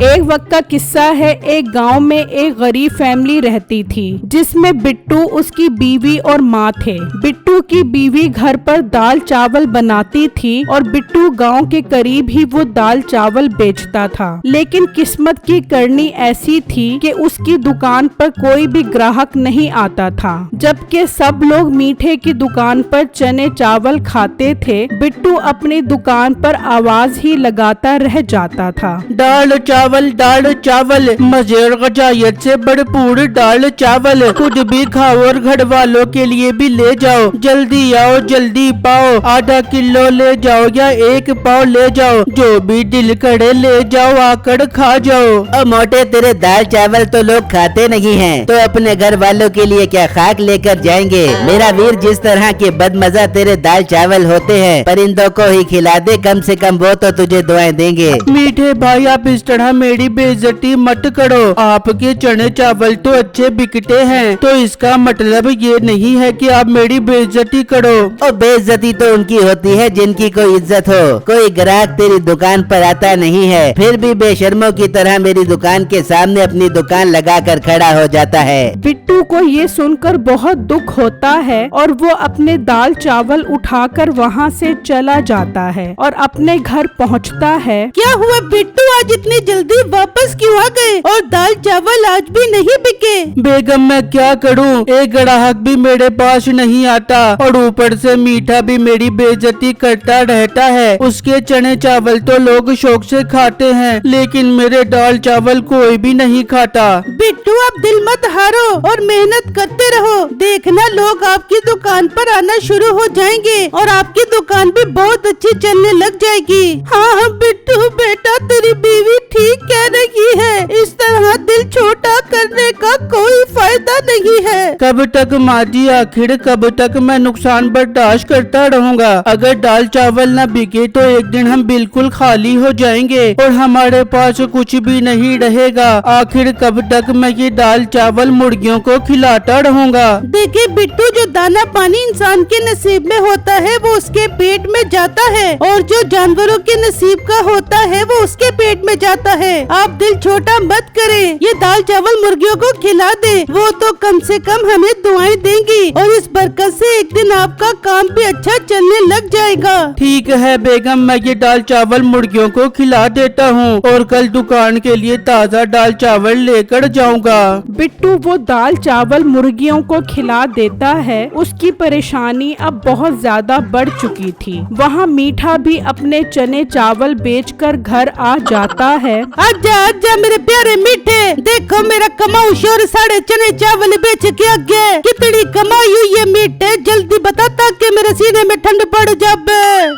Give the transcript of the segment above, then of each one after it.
एक वक्त का किस्सा है। एक गांव में एक गरीब फैमिली रहती थी जिसमें बिट्टू, उसकी बीवी और माँ थे। बिट्टू की बीवी घर पर दाल चावल बनाती थी और बिट्टू गांव के करीब ही वो दाल चावल बेचता था। लेकिन किस्मत की करनी ऐसी थी कि उसकी दुकान पर कोई भी ग्राहक नहीं आता था। जबकि सब लोग मीठे की दुकान पर चने चावल खाते थे, बिट्टू अपनी दुकान पर आवाज ही लगाता रह जाता था। दाल चावल मजेर गजायत से भरपूर दाल चावल, खुद भी खाओ और घर वालों के लिए भी ले जाओ। जल्दी आओ जल्दी पाओ, आधा किलो ले जाओ या 1 पाव ले जाओ, जो भी दिल करे ले जाओ, आकर खा जाओ। और मोटे तेरे दाल चावल तो लोग खाते नहीं हैं, तो अपने घर वालों के लिए क्या खाक लेकर जाएंगे। मेरा वीर, जिस तरह के बदमजा तेरे दाल चावल होते हैं, परिंदों को ही खिला दे, कम से कम वो तो तुझे दुआएं देंगे। मीठे भाई, आप इस तरह मेरी बेइज्जती मत करो। आपके चने चावल तो अच्छे बिकते हैं, तो इसका मतलब ये नहीं है कि आप मेरी बेइज्जती करो। और बेइज्जती तो उनकी होती है जिनकी कोई इज्जत हो। कोई ग्राहक तेरी दुकान पर आता नहीं है, फिर भी बेशर्मों की तरह मेरी दुकान के सामने अपनी दुकान लगाकर खड़ा हो जाता है। बिट्टू को ये सुनकर बहुत दुख होता है और वो अपने दाल चावल उठाकर वहाँ से चला जाता है और अपने घर पहुँचता है। क्या हुआ बिट्टू, आज इतनी जल्दी वापस क्यों आ गए और दाल चावल आज भी नहीं बिके? बेगम, मैं क्या करूं, एक ग्राहक भी मेरे पास नहीं आता और ऊपर से मीठा भी मेरी बेइज्जती करता रहता है। उसके चने चावल तो लोग शौक से खाते हैं, लेकिन मेरे दाल चावल कोई भी नहीं खाता। बिट्टू, आप दिल मत हारो और मेहनत करते रहो, देखना लोग आपकी दुकान पर आना शुरू हो जाएंगे और आपकी दुकान भी बहुत अच्छी चलने लग जाएगी। हाँ बिट्टू बेटा, तेरी बीवी ठीक कह रही है, इस तरह दिल छोटा करने का कोई फायदा नहीं है। कब तक माँ जी, आखिर कब तक मैं नुकसान बर्दाश्त करता रहूंगा। अगर दाल चावल न बिके तो एक दिन हम बिल्कुल खाली हो जाएंगे और हमारे पास कुछ भी नहीं रहेगा। आखिर कब तक मैं ये दाल चावल मुर्गियों को खिलाता रहूंगा। देखिए बिट्टू, जो दाना पानी इंसान के नसीब में होता है वो उसके पेट में जाता है, और जो जानवरों के नसीब का होता है वो उसके पेट में जाता है। आप दिल छोटा मत करें, ये दाल चावल मुर्गियों को खिला दे, वो तो कम से कम हमें दुआएं देंगी और इस बरकत से एक दिन आपका काम भी अच्छा चलने लग जाएगा। ठीक है बेगम, मैं ये दाल चावल मुर्गियों को खिला देता हूँ और कल दुकान के लिए ताज़ा दाल चावल लेकर जाऊंगा। बिट्टू वो दाल चावल मुर्गियों को खिला देता है। उसकी परेशानी अब बहुत ज्यादा बढ़ चुकी थी। वहाँ मीठा भी अपने चने चावल बेचकर घर आ जाता है। आजा आजा मेरे प्यारे मीठे, देखो मेरा कमाऊ शोर साढ़े चने चावल बेच के आगे कितनी कमाई हुई है। मीठे जल्दी बता ताकि मेरे सीने में ठंड पड़ जाए।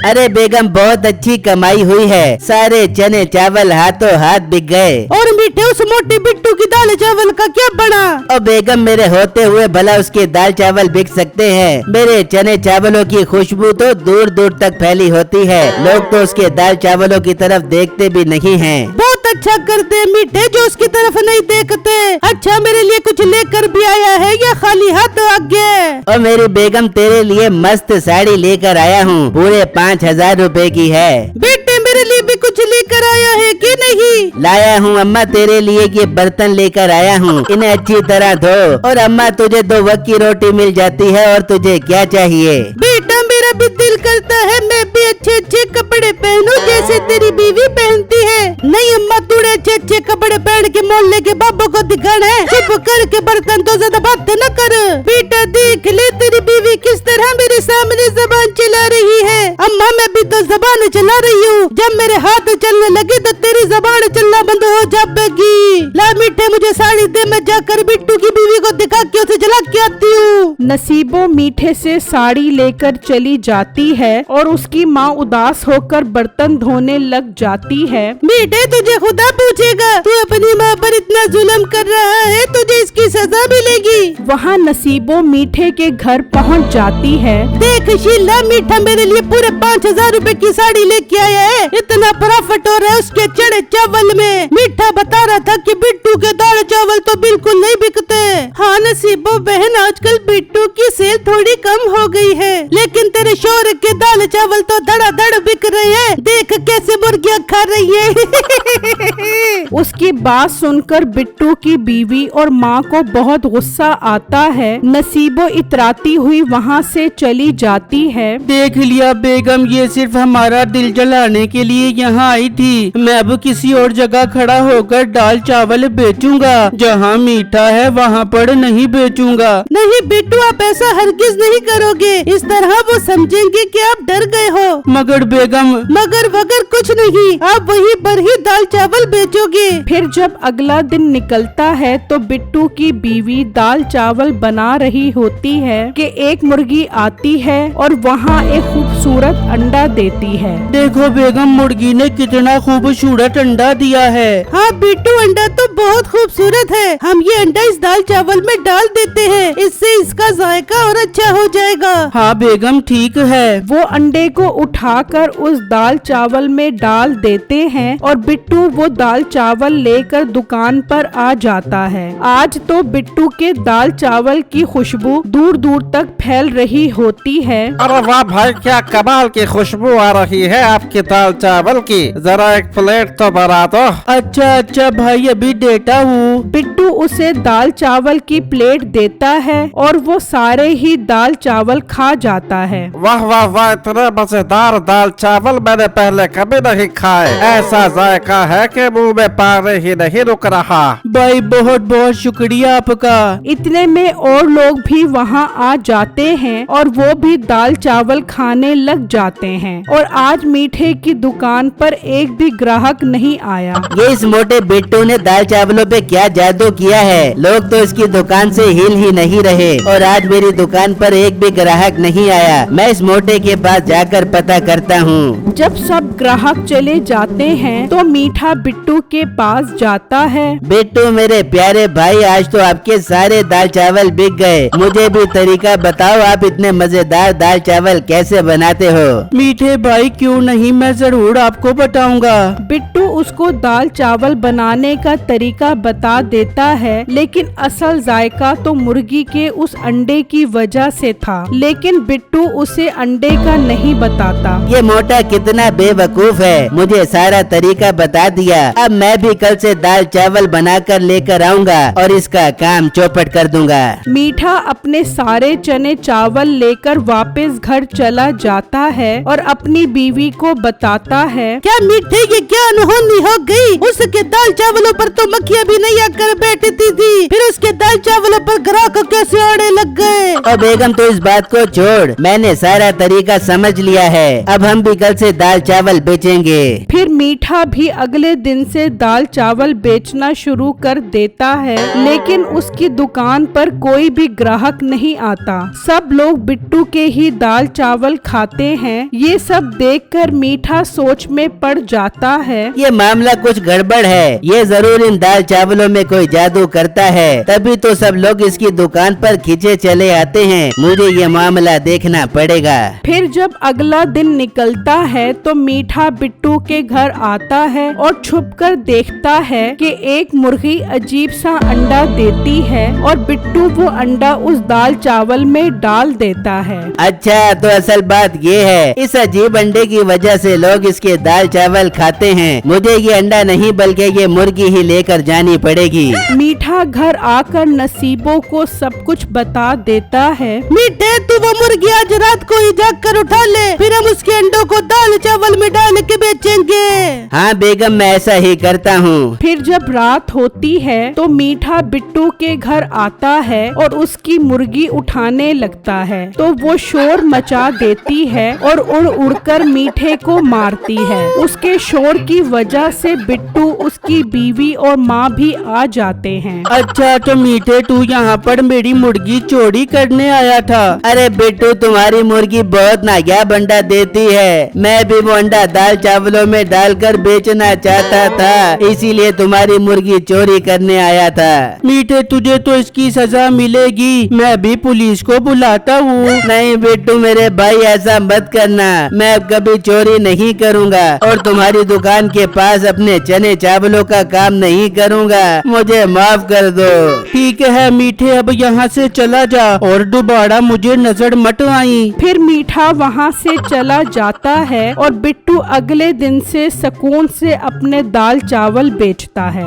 अरे बेगम, बहुत अच्छी कमाई हुई है, सारे चने चावल हाथों हाथ बिक गए। और मीठे, उस मोटी बिट्टू की दाल चावल का क्या बना? और बेगम, मेरे होते हुए भला उसके दाल चावल बिक सकते हैं? मेरे चने चावलों की खुशबू तो दूर दूर तक फैली होती है, लोग तो उसके दाल चावलों की तरफ देखते भी नहीं हैं। बहुत अच्छा करते मीठे, जो उसकी तरफ नहीं देखते। अच्छा, मेरे लिए कुछ लेकर भी आया है या खाली हाथ आ गया? और मेरी बेगम, तेरे लिए मस्त साड़ी लेकर आया हूँ, पूरे 5000 रुपए की है। बेटे, मेरे लिए भी कुछ लेकर आया है कि नहीं? लाया हूँ अम्मा, तेरे लिए ये बर्तन लेकर आया हूँ, इन्हें अच्छी तरह धो। और अम्मा, तुझे 2 वक्त की रोटी मिल जाती है, और तुझे क्या चाहिए? बेटा, मेरा भी दिल करता है मैं भी अच्छे अच्छे कपड़े पहनूं जैसे तेरी बीवी पहनती है। नहीं अम्मा, तूने अच्छे अच्छे कपड़े पहन के मोहल्ले के बाबू को दिखाना है। चुप करके बर्तन तो ज्यादा बात न कर। बेटा, देख ले तेरी बीवी किस तरह मेरे सामने जबान चला रही है। अम्मा, मैं भी तो जबान चला रही हूँ, जब मेरे हाथ चलने लगे तो तेरी जबान चलना बंद हो जाएगी। ला मीठे, मुझे साड़ी दे, मैं जाकर बिट्टू की बीवी को दिखा के उसे जला के आती हूँ। नसीबो मीठे से साड़ी लेकर चली जाती है और उसकी माँ उदास होकर बर्तन धोने लग जाती है। मीठे, तुझे खुदा पूछेगा, तू अपनी माँ पर इतना जुल्म कर रहा है, तुझे इसकी सजा मिलेगी। वहाँ नसीबो मीठे के घर पहुँच जाती है। देख शीला, मीठा मेरे लिए पूरे 5,000 रुपए की साड़ी लेके आया है, इतना प्रॉफिट हो रहा है उसके चढ़े चावल में। मीठा बता रहा था कि बिट्टू के दाल चावल तो बिल्कुल नहीं बिकते। हाँ नसीबो बहन, आजकल बिट्टू की सेल थोड़ी कम हो गई है, लेकिन तेरे शोहर के दाल चावल तो धड़ाधड़ बिक रहे हैं। देख कैसे मुर्गियाँ खा रही है। उसकी बात सुनकर बिट्टू की बीवी और माँ को बहुत गुस्सा आता है। नसीबो इतराती हुई वहाँ से चली जाती है। देख लिया बेगम, ये सिर्फ हमारा दिल जलाने के लिए यहाँ आई थी। मैं अब किसी और जगह खड़ा होकर दाल चावल बेचूंगा, जहाँ मीठा है वहाँ पर नहीं बेचूंगा। नहीं बिट्टू, आप ऐसा हरगिज नहीं करोगे, इस तरह वो समझेंगे कि आप डर गए हो। मगर बेगम, मगर वगर कुछ नहीं, आप वहीं पर ही दाल चावल बेचोगे। फिर जब अगला दिन निकलता है तो बिट्टू की बीवी दाल चावल बना रही होती है कि एक मुर्गी आती है और वहाँ एक खूबसूरत अंडा देती है। देखो बेगम, मुर्गी ने कितना खूबसूरत अंडा दिया है। हाँ बिट्टू, अंडा तो बहुत खूबसूरत है। हम ये अंडा इस दाल चावल में डाल देते हैं, इससे इसका जायका और अच्छा हो जाएगा। हाँ बेगम, ठीक है। वो अंडे को उठाकर उस दाल चावल में डाल देते हैं और बिट्टू वो दाल चावल लेकर दुकान पर आ जाता है। आज तो बिट्टू के दाल चावल की खुशबू दूर दूर तक फैल रही होती है। अरे वाह भाई, क्या कमाल की खुशबू आ रही है आपकी दाल चावल की। जरा एक प्लेट तो बना दो। अच्छा भाई, अभी देता हूँ। बिट्टू उसे दाल चावल की प्लेट देता है और वो सारे ही दाल चावल खा जाता है। वाह वाह वाह, इतने मजेदार दाल चावल मैंने पहले कभी नहीं खाए। ऐसा जायका है कि मुंह में पानी ही नहीं रुक रहा। भाई बहुत बहुत शुक्रिया आपका। इतने में और लोग भी वहाँ आ जाते हैं और वो भी दाल चावल खाने लग जाते हैं और आज मीठे की दुकान पर एक भी ग्राहक नहीं आया। ये इस मोटे बिट्टू ने दाल चावलों पे क्या जादू किया है। लोग तो इसकी दुकान से हिल ही नहीं रहे और आज मेरी दुकान पर एक भी ग्राहक नहीं आया। मैं इस मोटे के पास जाकर पता करता हूँ। जब सब ग्राहक चले जाते हैं तो मीठा बिट्टू के पास जाता है। बिट्टू मेरे प्यारे भाई, आज तो आपके सारे दाल चावल बिक गए। मुझे भी तरीका बताओ, आप इतने मजेदार दाल चावल कैसे बनाते हो। मीठे भाई क्यों नहीं, मैं जरूर आपको बताऊंगा। बिट्टू उसको दाल चावल बनाने का तरीका बता देता है, लेकिन असल जायका तो मुर्गी के उस अंडे की वजह से था। लेकिन बिट्टू उसे अंडे का नहीं बताता। ये मोटा कितना बेवकूफ है, मुझे सारा तरीका बता दिया। अब मैं भी कल से दाल चावल बनाकर लेकर आऊंगा और इसका काम चौपट कर दूंगा। मीठा अपने सारे चने चावल लेकर वापस घर चला जाता है और अपनी बीवी को बताता है। क्या मीठे, ये क्या अनहोनी हो गई। उसके दाल चावलों पर तो मक्खियाँ भी नहीं आकर बैठती थी, फिर उसके दाल चावलों पर ग्राहक कैसे आने लग गए। और बेगम तो इस बात को छोड़, मैंने सारा तरीका समझ लिया है। अब हम भी कल से दाल चावल बेचेंगे। फिर मीठा भी अगले दिन से दाल चावल बेचना शुरू कर देता है, लेकिन उसकी दुकान पर कोई भी ग्राहक नहीं आता। सब लोग बिट्टू के ही दाल चावल खाते हैं। ये सब देखकर मीठा सोच में पड़ जाता है। ये मामला कुछ गड़बड़ है, ये जरूर इन दाल चावलों में कोई जादू करता है, तभी तो सब लोग इसकी दुकान पर खींचे चले आते हैं। मुझे ये मामला देखना पड़ेगा। फिर जब अगला दिन निकलता है तो मीठा बिट्टू के घर आता है और छुपकर देखता है कि एक मुर्गी अजीब सा अंडा देती है और बिट्टू वो अंडा उस दाल चावल में डाल देता है। अच्छा, तो असल बात ये है, इस अजीब अंडे की वजह से लोग इसके दाल चावल खाते हैं। मुझे ये अंडा नहीं बल्कि ये मुर्गी ही लेकर जानी पड़ेगी। मीठा घर आकर नसीबों को सब कुछ बता देता है। मीठे, तू वो मुर्गी आज रात को ही जाग कर उठा ले, फिर हम उसके अंडों को दाल चावल में डाल के बेचेंगे। हाँ बेगम, मैं ऐसा ही करता हूँ। फिर जब रात होती है तो मीठा बिट्टू के घर आता है और उसकी मुर्गी उठाने लगता है, तो वो शोर मचा देती है और उड़ उड़कर मीठे को मारती है। उसके शोर की वजह से बिट्टू, उसकी बीवी और माँ भी आ जाते हैं। अच्छा, तो मीठे तू यहाँ पर मेरी मुर्गी चोरी करने आया था। अरे बिट्टू, तुम्हारी मुर्गी बहुत नायाब अंडा देती है। मैं भी वो अंडा दाल चावलों में डालकर बेचना चाहता था, इसीलिए तुम्हारी मुर्गी चोरी करने आया था। मीठे तुझे तो इसकी सजा मिलेगी, मैं भी पुलिस को बुलाता हूँ। नहीं बिट्टू मेरे भाई, ऐसा मत करना, मैं अब कभी चोरी नहीं करूँगा और तुम्हारी दुकान के पास अपने चने चावलों का काम नहीं करूँगा, मुझे माफ कर दो। ठीक है मीठे, अब यहाँ से चला जा और दोबारा मुझे नजर मत आई। फिर मीठा वहाँ से चला जाता है और बिट्टू अगले दिन से सुकून से अपने दाल चावल बेचता है।